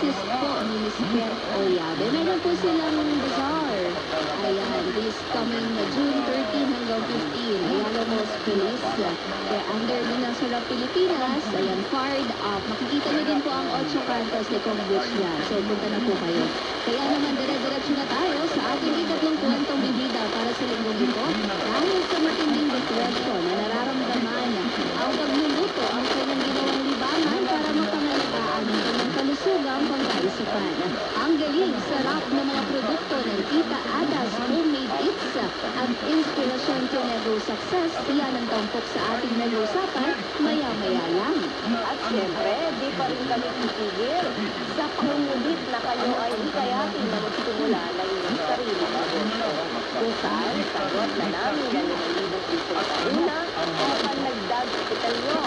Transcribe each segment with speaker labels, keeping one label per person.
Speaker 1: misis po ni Miss Ken Oyabe. Meron po silang bazaar. Ayan, this coming June 13 hanggang 15. Ayala Malls Police. Kaya under din ng Sarap Pilipinas. Ayan, fired up. Makikita niyo din po ang 8 Cantos ni Kombucha. So, punta na po kayo. Kaya naman, dire-diretso na tayo sa ating ikatlong kwentong bibida para sa linggong ito. Dahil sa matinding depresyon na nararamdaman, ang pagluluto ang kanyang ginawang libangan para mapangalagaan ang kanyang kalusugang pangkaisipan. Ang galing, sarap ng mga produkto ng Tita Ada's Homemade Eats at inspirasyon to never success, yan ang tampok sa ating nag-usapan maya-maya lang.
Speaker 2: At syempre, di pa rin kami titigil. Sa pangungulit na kayo ay hikayatin na magsimula ng inyong sarili na negosyo. Kung saan, sagot na namin ang 5,000 piso na kanina o panagdag kapital nyo.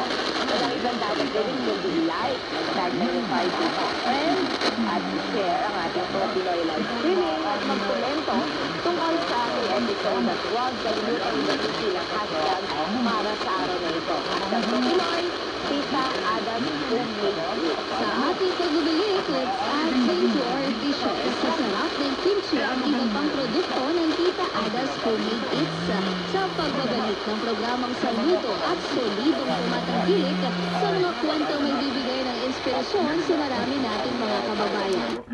Speaker 2: Walang ibang dapat din yung big like, mag-tag na yung 5 people friends, at share ang ating mga Pinoy live streaming at mag-komento tungkol sa ating episode at huwag kalimutan i-isi ng hashtag para sa araw na ito. Hashtag Pinoy, Tita Ada's Homemade Eats.
Speaker 1: Sa ating pagbibigay, let's add into our dishes. Sa sarap ng kimchi ang iba pang produkto ng Tita Ada's Homemade Eats sa pagbabalik ng programang saludo at solidong tumatangkilik sa mga kwentong magbibigay ng inspirasyon sa marami nating mga kababayan.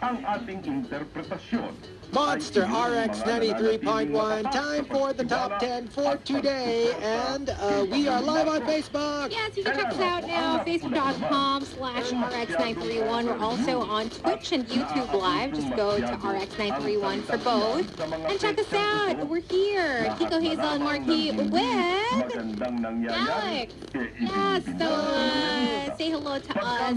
Speaker 3: Ang ating interpretasyon.
Speaker 4: Monster RX 93.1, time for the top 10 for today, and we are live on Facebook.
Speaker 5: Yes, you can check us out now, facebook.com/RX931. We're also on Twitch and YouTube Live. Just go to RX931 for both. And check us out. We're here. Kiko Hazel and Marquis with Alex. Yeah, so say hello to us.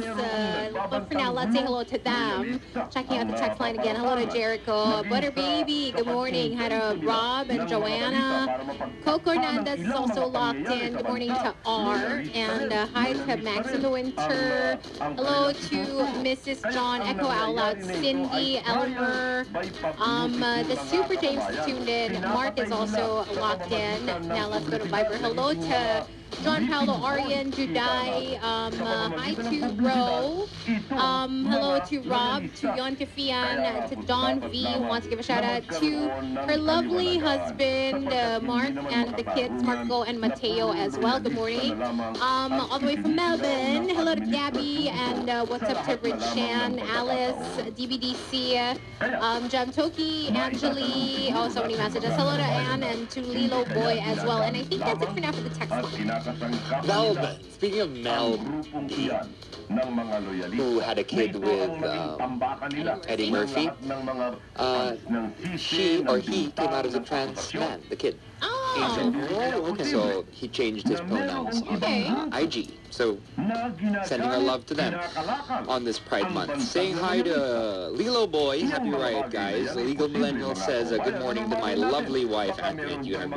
Speaker 5: But for now, let's say hello to them. Checking out the text line again. Hello to Jericho. Butter Baby, good morning. Hi to Rob and Joanna. Coco Hernandez is also locked in. Good morning to R. And hi to Max in the Winter. Hello to Mrs. John. Echo out loud. Cindy, Elmer. The Super James tuned in. Mark is also locked in. Now let's go to Viber. Hello to John Paolo, Arian, Juday, hi to Ro, hello to Rob, to Yontifian, to Don V, who wants to give a shout out to her lovely husband, Mark, and the kids, Marco and Mateo as well. Good morning. All the way from Melbourne, hello to Gabby, and what's up to Rich Shan, Alice, DBDC, John Toki, Angeli, oh, so many messages. Hello to Anne and to Lilo Boy as well. And I think that's it for now for the text line.
Speaker 4: Melvin, speaking of Melvin, who had a kid with Eddie Murphy, she or he came out as a trans man, the kid.
Speaker 5: Oh.
Speaker 4: Angel. So he changed his pronouns on IG. So sending our love to them on this Pride Month. Saying hi to Lilo Boy. Happy Riot, guys. Legal Millennial says, good morning to my lovely wife, Antoinette. You and